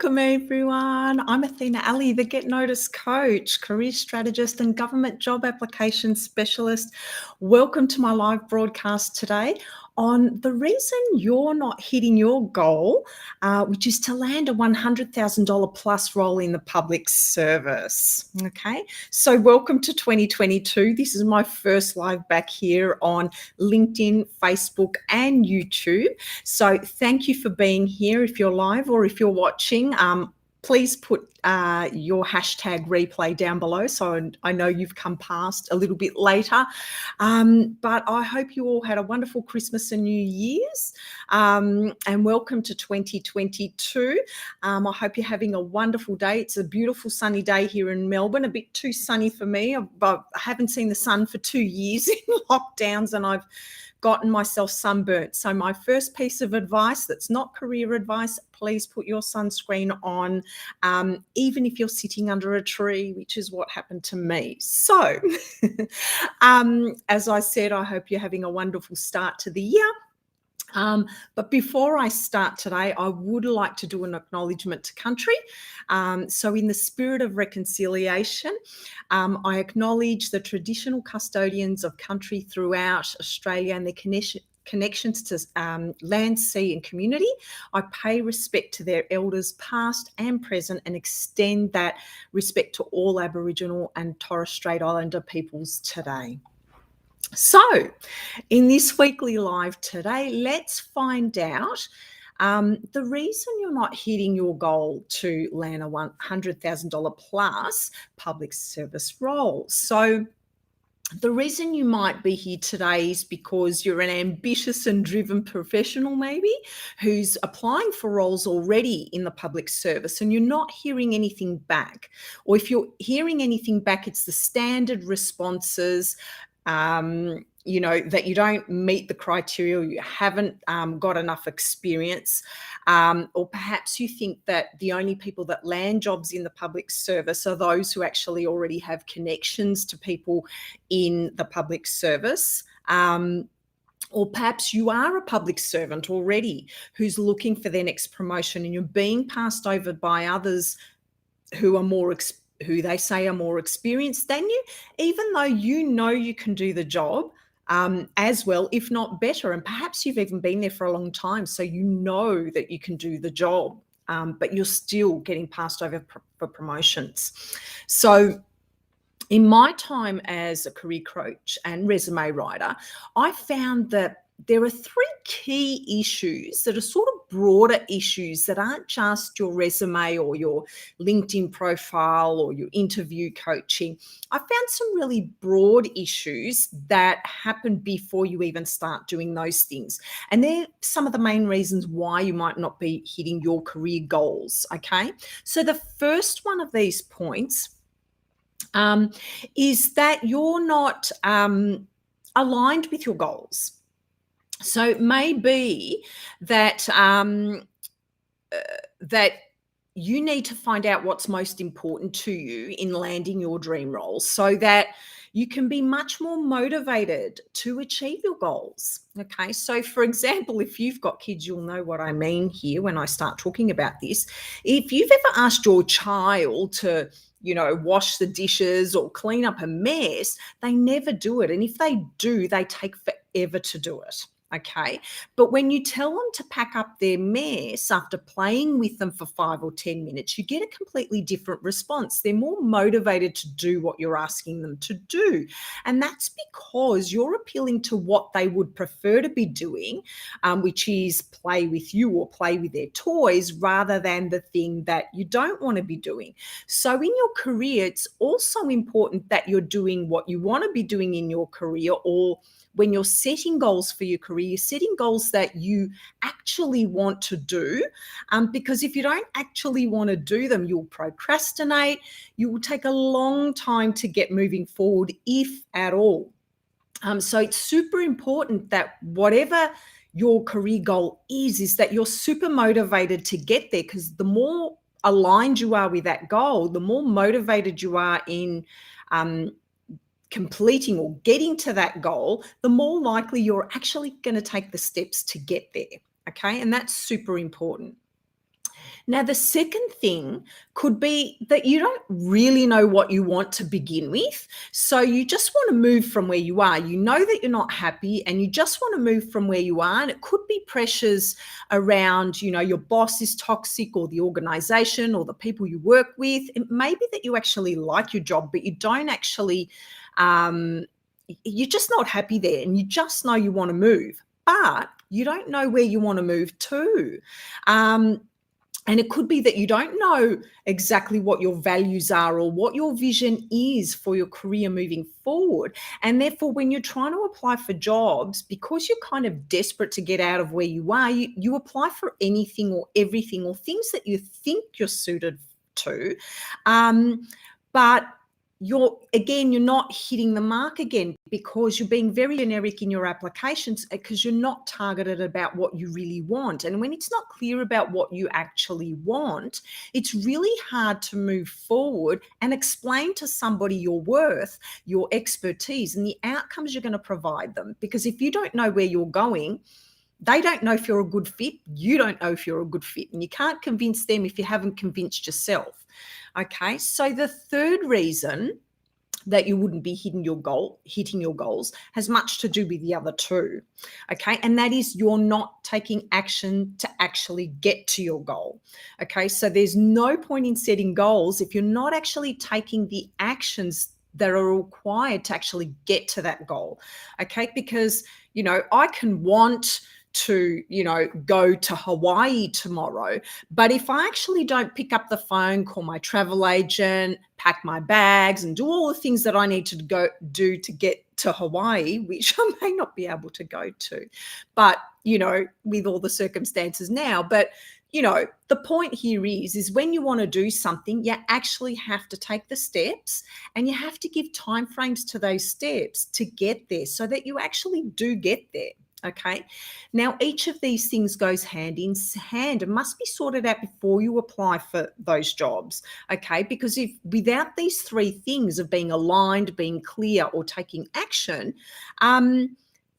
Welcome, everyone. I'm Athena Ali, the Get Noticed coach, career strategist, and government job application specialist. Welcome to my live broadcast today on the reason you're not hitting your goal, which is to land a $100,000 plus role in the public service. Okay, so welcome to 2022. This is my first live back here on LinkedIn, Facebook, and YouTube. So thank you for being here. If you're live or if you're watching, please put your hashtag replay down below so I know you've come past a little bit later. But I hope you all had a wonderful Christmas and New Year's, and welcome to 2022. I hope you're having a wonderful day. It's a beautiful sunny day here in Melbourne, a bit too sunny for me. I haven't seen the sun for 2 years in lockdowns and I've gotten myself sunburnt. So my first piece of advice, that's not career advice, please put your sunscreen on, even if you're sitting under a tree, which is what happened to me. So as I said, I hope you're having a wonderful start to the year. But before I start today, I would like to do an acknowledgement to country. So in the spirit of reconciliation, I acknowledge the traditional custodians of country throughout Australia and their connections to land, sea and community. I pay respect to their elders past and present and extend that respect to all Aboriginal and Torres Strait Islander peoples today. So in this weekly live today, let's find out the reason you're not hitting your goal to land a $100,000 plus public service role. So the reason you might be here today is because you're an ambitious and driven professional maybe who's applying for roles already in the public service and you're not hearing anything back. Or if you're hearing anything back, it's the standard responses, that you don't meet the criteria, you haven't got enough experience, or perhaps you think that the only people that land jobs in the public service are those who actually already have connections to people in the public service. Or perhaps you are a public servant already who's looking for their next promotion and you're being passed over by others who are who they say are more experienced than you, even though you know you can do the job as well, if not better. And perhaps you've even been there for a long time, so you know that you can do the job, but you're still getting passed over for promotions. So in my time as a career coach and resume writer, I found that there are three key issues that are sort of broader issues that aren't just your resume or your LinkedIn profile or your interview coaching. I found some really broad issues that happen before you even start doing those things. And they're some of the main reasons why you might not be hitting your career goals, okay? So the first one of these points is that you're not aligned with your goals. So it may be that that you need to find out what's most important to you in landing your dream role so that you can be much more motivated to achieve your goals. Okay, so for example, if you've got kids, you'll know what I mean here when I start talking about this. If you've ever asked your child to wash the dishes or clean up a mess, they never do it. And if they do, they take forever to do it. Okay. But when you tell them to pack up their mess after playing with them for 5 or 10 minutes, you get a completely different response. They're more motivated to do what you're asking them to do. And that's because you're appealing to what they would prefer to be doing, which is play with you or play with their toys rather than the thing that you don't want to be doing. So in your career, it's also important that you're doing what you want to be doing in your career, or when you're setting goals for your career, you're setting goals that you actually want to do, because if you don't actually want to do them, you'll procrastinate. You will take a long time to get moving forward, if at all. So it's super important that whatever your career goal is that you're super motivated to get there, because the more aligned you are with that goal, the more motivated you are in completing or getting to that goal, the more likely you're actually going to take the steps to get there. Okay, and that's super important. Now, the second thing could be that you don't really know what you want to begin with. So you just want to move from where you are. You know that you're not happy and you just want to move from where you are. And it could be pressures around, your boss is toxic or the organization or the people you work with. It may be that you actually like your job, but you don't actually, you're just not happy there and you just know you want to move, but you don't know where you want to move to. And it could be that you don't know exactly what your values are or what your vision is for your career moving forward. And therefore, when you're trying to apply for jobs, because you're kind of desperate to get out of where you are, you apply for anything or everything or things that you think you're suited to. But you're not hitting the mark again because you're being very generic in your applications because you're not targeted about what you really want. And when it's not clear about what you actually want, it's really hard to move forward and explain to somebody your worth, your expertise, and the outcomes you're going to provide them. Because if you don't know where you're going, they don't know if you're a good fit. You don't know if you're a good fit. And you can't convince them if you haven't convinced yourself. Okay, so the third reason that you wouldn't be hitting your goals has much to do with the other two. Okay, and that is you're not taking action to actually get to your goal. Okay, so there's no point in setting goals if you're not actually taking the actions that are required to actually get to that goal. Okay, because I can want to go to Hawaii tomorrow, but if I actually don't pick up the phone, call my travel agent, pack my bags and do all the things that I need to go do to get to Hawaii, which I may not be able to go to, but with all the circumstances now, but the point here is when you want to do something, you actually have to take the steps and you have to give timeframes to those steps to get there so that you actually do get there. Okay. Now, each of these things goes hand in hand and must be sorted out before you apply for those jobs. Okay. Because if without these three things of being aligned, being clear, or taking action,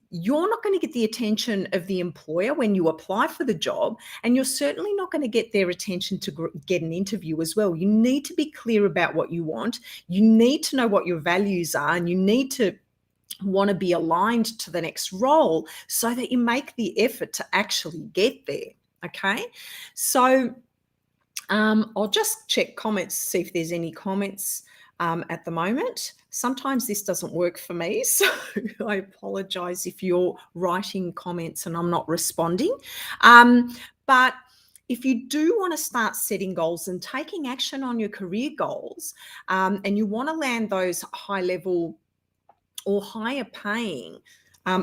you're not going to get the attention of the employer when you apply for the job, and you're certainly not going to get their attention to get an interview as well. You need to be clear about what you want. You need to know what your values are, and you need to want to be aligned to the next role so that you make the effort to actually get there. Okay, so I'll just check comments, see if there's any comments at the moment. Sometimes this doesn't work for me, so I apologize if you're writing comments and I'm not responding. But if you do want to start setting goals and taking action on your career goals, and you want to land those high level or higher paying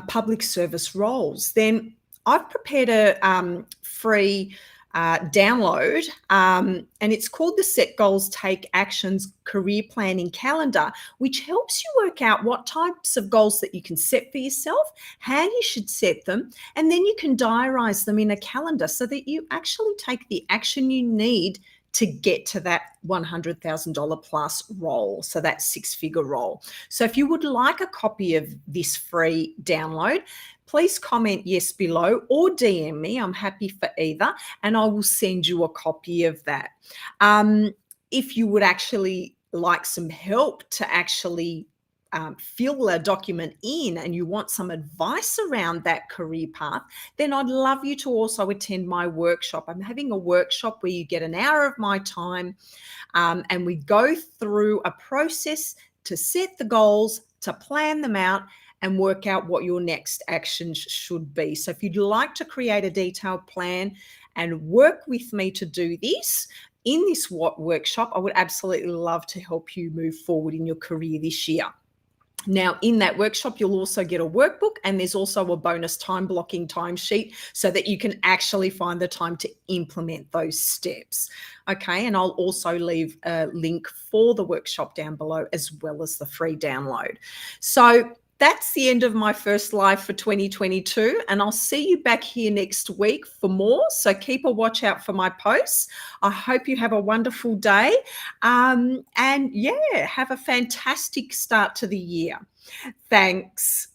public service roles, then I've prepared a free download, and it's called the Set Goals, Take Actions Career Planning Calendar, which helps you work out what types of goals that you can set for yourself, how you should set them, and then you can diarize them in a calendar so that you actually take the action you need to get to that $100,000 plus role, so that six-figure role. So if you would like a copy of this free download, please comment yes below or DM me. I'm happy for either, and I will send you a copy of that. If you would actually like some help to actually fill a document in and you want some advice around that career path, then I'd love you to also attend my workshop. I'm having a workshop where you get an hour of my time, and we go through a process to set the goals, to plan them out, and work out what your next actions should be. So if you'd like to create a detailed plan and work with me to do this in this workshop, I would absolutely love to help you move forward in your career this year. Now, in that workshop, you'll also get a workbook, and there's also a bonus time blocking timesheet so that you can actually find the time to implement those steps. Okay, and I'll also leave a link for the workshop down below as well as the free download. So that's the end of my first live for 2022, and I'll see you back here next week for more. So keep a watch out for my posts. I hope you have a wonderful day, and yeah, have a fantastic start to the year. Thanks.